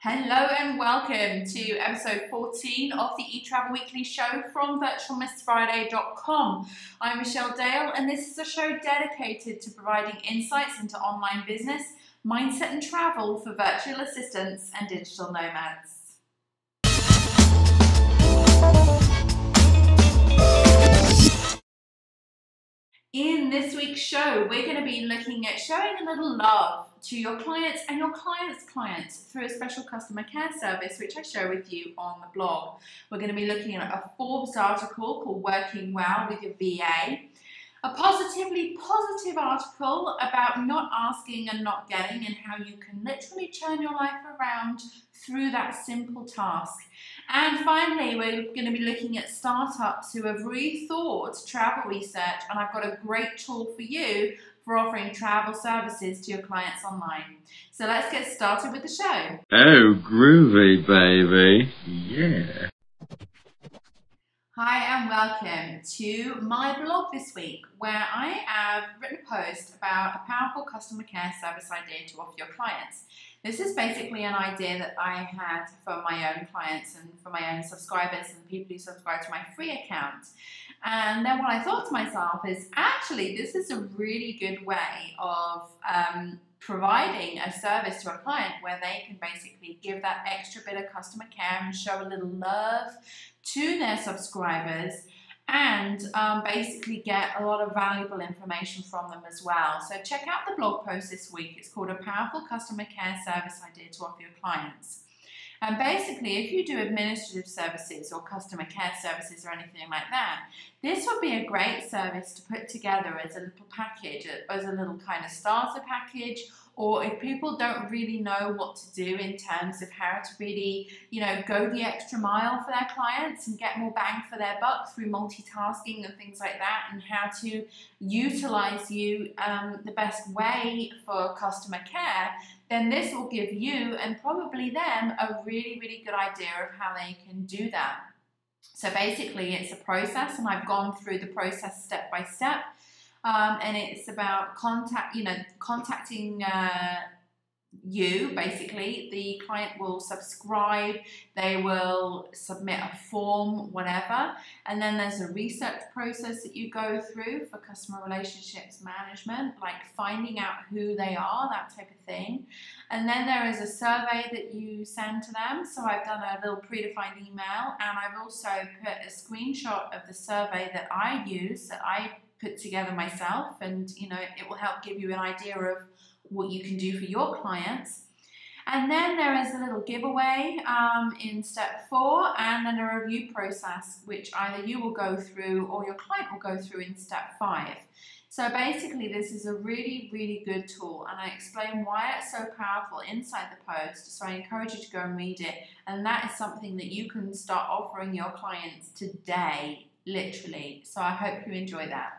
Hello and welcome to episode 14 of the eTravel Weekly Show from virtualmissfriday.com. I'm Michelle Dale, and this is a show dedicated to providing insights into online business, mindset and travel for virtual assistants and digital nomads. In this week's show, we're going to be looking at showing a little love to your clients and your clients' clients through a special customer care service, which I share with you on the blog. We're going to be looking at a Forbes article called Working Well with Your VA, a positively positive article about not asking and not getting and how you can literally turn your life around through that simple task. And finally, we're going to be looking at startups who have rethought travel research, and I've got a great tool for you for offering travel services to your clients online. So let's get started with the show. Oh, groovy, baby. Yeah. Hi and welcome to my blog this week, where I have written a post about a powerful customer care service idea to offer your clients. This is basically an idea that I had for my own clients and for my own subscribers and people who subscribe to my free account. And then what I thought to myself is, actually, this is a really good way of providing a service to a client where they can basically give that extra bit of customer care and show a little love to their subscribers and basically get a lot of valuable information from them as well. So check out the blog post this week. It's called A Powerful Customer Care Service Idea to Offer Your Clients. And basically, if you do administrative services or customer care services or anything like that, this would be a great service to put together as a little package, as a little kind of starter package, or if people don't really know what to do in terms of how to really, go the extra mile for their clients and get more bang for their buck through multitasking and things like that, and how to utilize you the best way for customer care, then this will give you and probably them a really, really good idea of how they can do that. So basically it's a process, and I've gone through the process step by step. And it's about contacting you. Basically, the client will subscribe, they will submit a form, whatever, and then there's a research process that you go through for customer relationships management, like finding out who they are, that type of thing. And then there is a survey that you send to them. So I've done a little predefined email, and I've also put a screenshot of the survey that I use, that I put together myself, and it will help give you an idea of what you can do for your clients. And then there is a little giveaway in step 4, and then a review process, which either you will go through or your client will go through in step 5. So basically this is a really, really good tool, and I explain why it's so powerful inside the post, so I encourage you to go and read it. And that is something that you can start offering your clients today, literally. So I hope you enjoy that.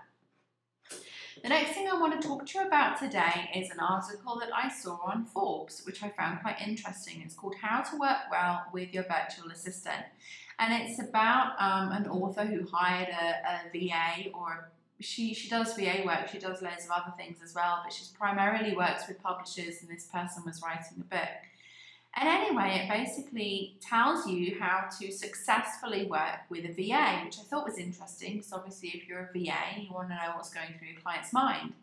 The next thing I want to talk to you about today is an article that I saw on Forbes, which I found quite interesting. It's called How to Work Well with Your Virtual Assistant. And it's about an author who hired a VA, or she does VA work, she does loads of other things as well, but she primarily works with publishers, and this person was writing a book. And anyway, it basically tells you how to successfully work with a VA, which I thought was interesting, because obviously if you're a VA, you want to know what's going through your client's mind.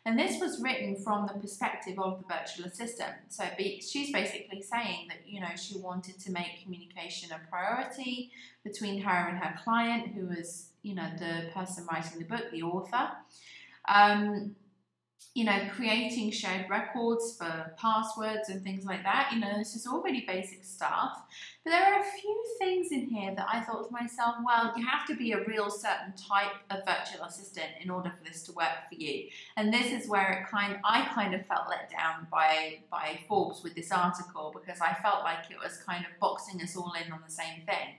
And this was written from the perspective of the virtual assistant. So she's basically saying that, she wanted to make communication a priority between her and her client, who was, the person writing the book, the author. Creating shared records for passwords and things like that. This is all really basic stuff. But there are a few things in here that I thought to myself, well, you have to be a real certain type of virtual assistant in order for this to work for you. And this is where I kind of felt let down by Forbes with this article, because I felt like it was kind of boxing us all in on the same thing.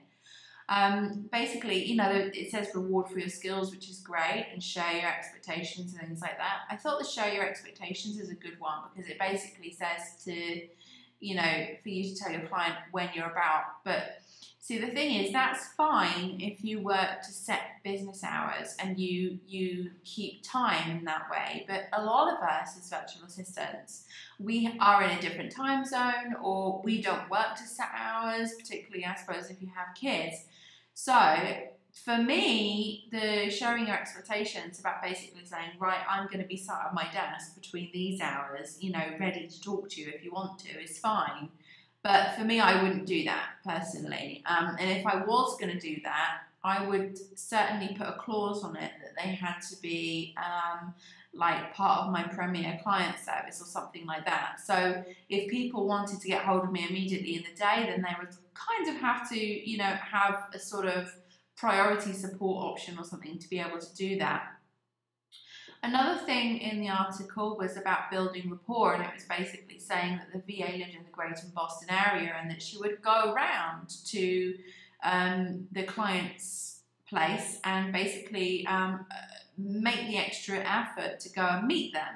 Basically, it says reward for your skills, which is great, and share your expectations and things like that. I thought the share your expectations is a good one, because it basically says to, for you to tell your client when you're about. But See, the thing is, that's fine if you work to set business hours and you keep time in that way. But a lot of us as virtual assistants, we are in a different time zone, or we don't work to set hours, particularly, I suppose, if you have kids. So for me, the showing your expectations about basically saying, right, I'm going to be sat at my desk between these hours, you know, ready to talk to you if you want to, is fine. But for me, I wouldn't do that personally. And if I was going to do that, I would certainly put a clause on it that they had to be like part of my premier client service or something like that. So if people wanted to get hold of me immediately in the day, then they would kind of have to, you know, have a sort of priority support option or something to be able to do that. Another thing in the article was about building rapport, and it was basically saying that the VA lived in the Greater Boston area and that she would go around to the client's place and basically make the extra effort to go and meet them.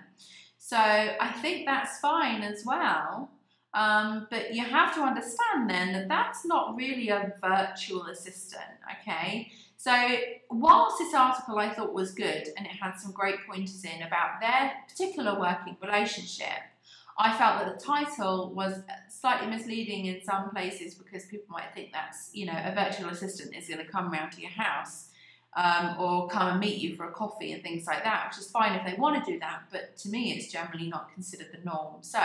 So I think that's fine as well. But you have to understand then that that's not really a virtual assistant, okay? So whilst this article I thought was good and it had some great pointers in about their particular working relationship, I felt that the title was slightly misleading in some places because people might think that's, you know, a virtual assistant is going to come around to your house or come and meet you for a coffee and things like that, which is fine if they want to do that, but to me it's generally not considered the norm. So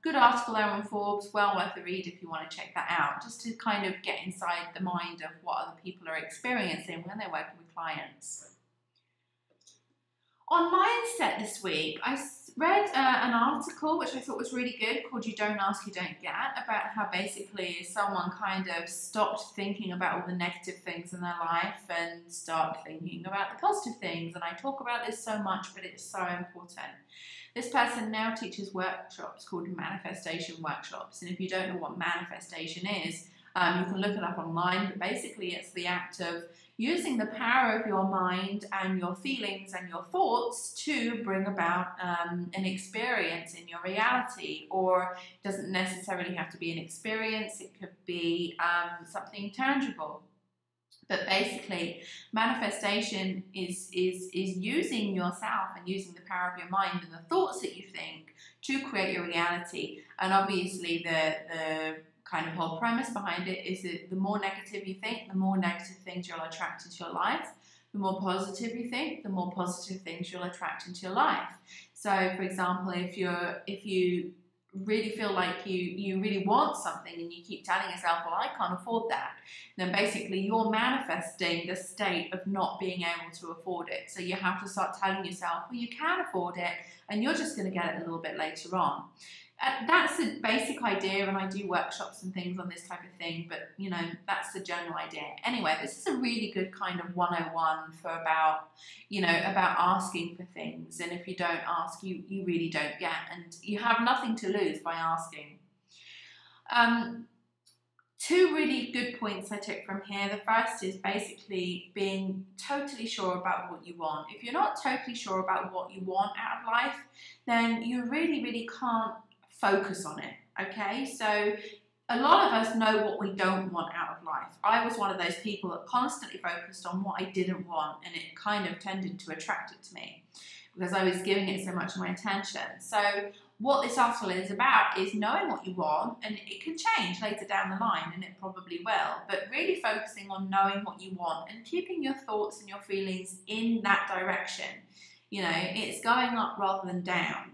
good article there on Forbes, well worth a read if you want to check that out, just to kind of get inside the mind of what other people are experiencing when they're working with clients. On mindset this week, I read an article which I thought was really good called You Don't Ask, You Don't Get, about how basically someone kind of stopped thinking about all the negative things in their life and start thinking about the positive things. And I talk about this so much, but it's so important. This person now teaches workshops called manifestation workshops. And if you don't know what manifestation is, you can look it up online, but basically it's the act of using the power of your mind and your feelings and your thoughts to bring about an experience in your reality. Or it doesn't necessarily have to be an experience, it could be something tangible. But basically, manifestation is using yourself and using the power of your mind and the thoughts that you think to create your reality. And obviously the kind of whole premise behind it is that the more negative you think, the more negative things you'll attract into your life. The more positive you think, the more positive things you'll attract into your life. So, for example, if you really feel like you really want something and you keep telling yourself, well, I can't afford that, then basically you're manifesting the state of not being able to afford it. So you have to start telling yourself, well, you can afford it and you're just going to get it a little bit later on. That's the basic idea, and I do workshops and things on this type of thing, but you know, that's the general idea. Anyway, this is a really good kind of 101 for about asking for things, and if you don't ask, you really don't get, and you have nothing to lose by asking. Two really good points I took from here. The first is basically being totally sure about what you want. If you're not totally sure about what you want out of life, then you really, really can't focus on it, okay? So a lot of us know what we don't want out of life. I was one of those people that constantly focused on what I didn't want, and it kind of tended to attract it to me because I was giving it so much of my attention. So what this article is about is knowing what you want, and it can change later down the line, and it probably will, but really focusing on knowing what you want and keeping your thoughts and your feelings in that direction. You know, it's going up rather than down.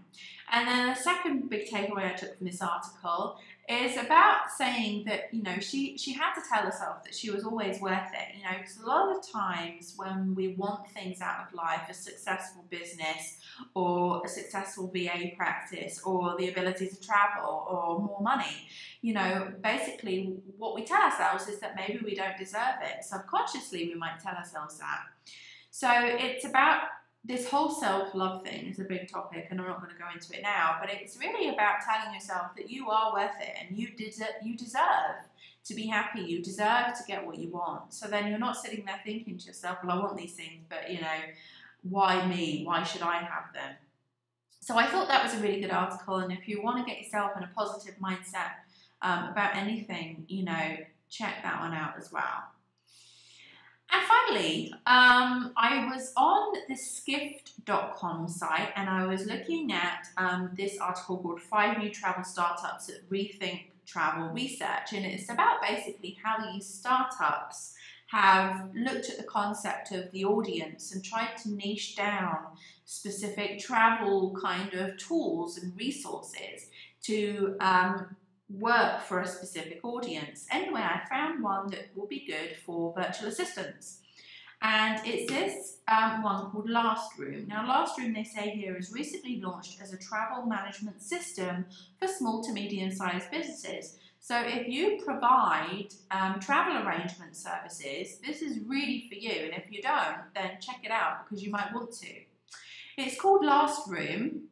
And then the second big takeaway I took from this article is about saying that, you know, she had to tell herself that she was always worth it, you know, because a lot of times when we want things out of life, a successful business or a successful VA practice or the ability to travel or more money, you know, basically what we tell ourselves is that maybe we don't deserve it. Subconsciously, we might tell ourselves that. So it's about this whole self-love thing is a big topic, and I'm not going to go into it now, but it's really about telling yourself that you are worth it and you deserve to be happy, you deserve to get what you want. So then you're not sitting there thinking to yourself, well, I want these things, but you know, why me? Why should I have them? So I thought that was a really good article, and if you want to get yourself in a positive mindset about anything, you know, check that one out as well. And finally, I was on the skift.com site and I was looking at this article called 5 New Travel Startups that Rethink Travel Research, and it's about basically how these startups have looked at the concept of the audience and tried to niche down specific travel kind of tools and resources to work for a specific audience. Anyway, I found one that will be good for virtual assistants. And it's this one called Last Room. Now, Last Room, they say here, is recently launched as a travel management system for small to medium-sized businesses. So if you provide travel arrangement services, this is really for you. And if you don't, then check it out because you might want to. It's called Last Room,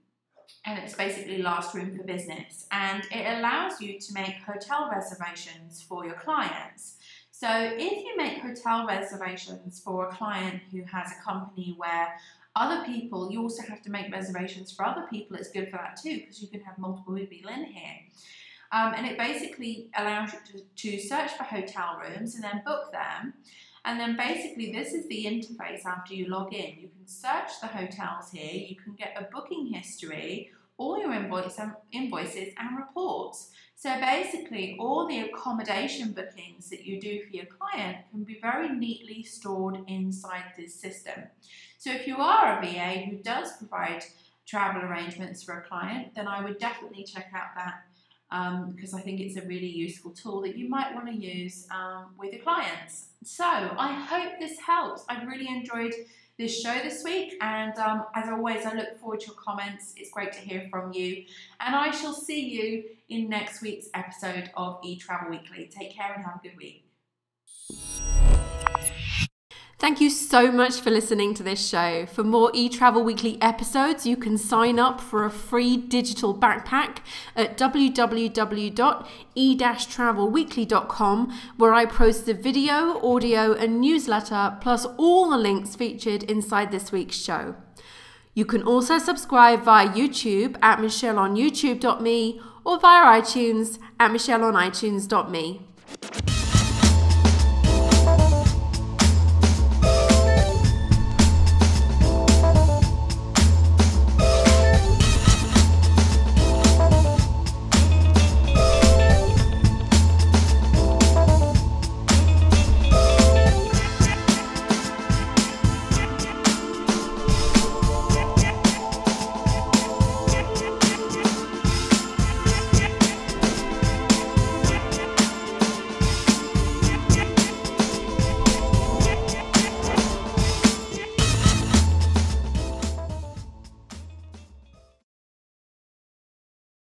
and it's basically Last Room for Business. And it allows you to make hotel reservations for your clients. So if you make hotel reservations for a client who has a company where other people, you also have to make reservations for other people, it's good for that too, because you can have multiple people in here. And it basically allows you to search for hotel rooms and then book them. And then basically this is the interface after you log in. You can search the hotels here, you can get a booking history, all your invoices and reports. So basically all the accommodation bookings that you do for your client can be very neatly stored inside this system. So if you are a VA who does provide travel arrangements for a client, then I would definitely check out that because I think it's a really useful tool that you might want to use with your clients. So I hope this helps. I've really enjoyed this show this week, and as always, I look forward to your comments. It's great to hear from you, and I shall see you in next week's episode of eTravel Weekly. Take care and have a good week. Thank you so much for listening to this show. For more eTravel Weekly episodes, you can sign up for a free digital backpack at www.e-travelweekly.com, where I post the video, audio, and newsletter, plus all the links featured inside this week's show. You can also subscribe via YouTube at michelleonyoutube.me or via iTunes at michelleonitunes.me.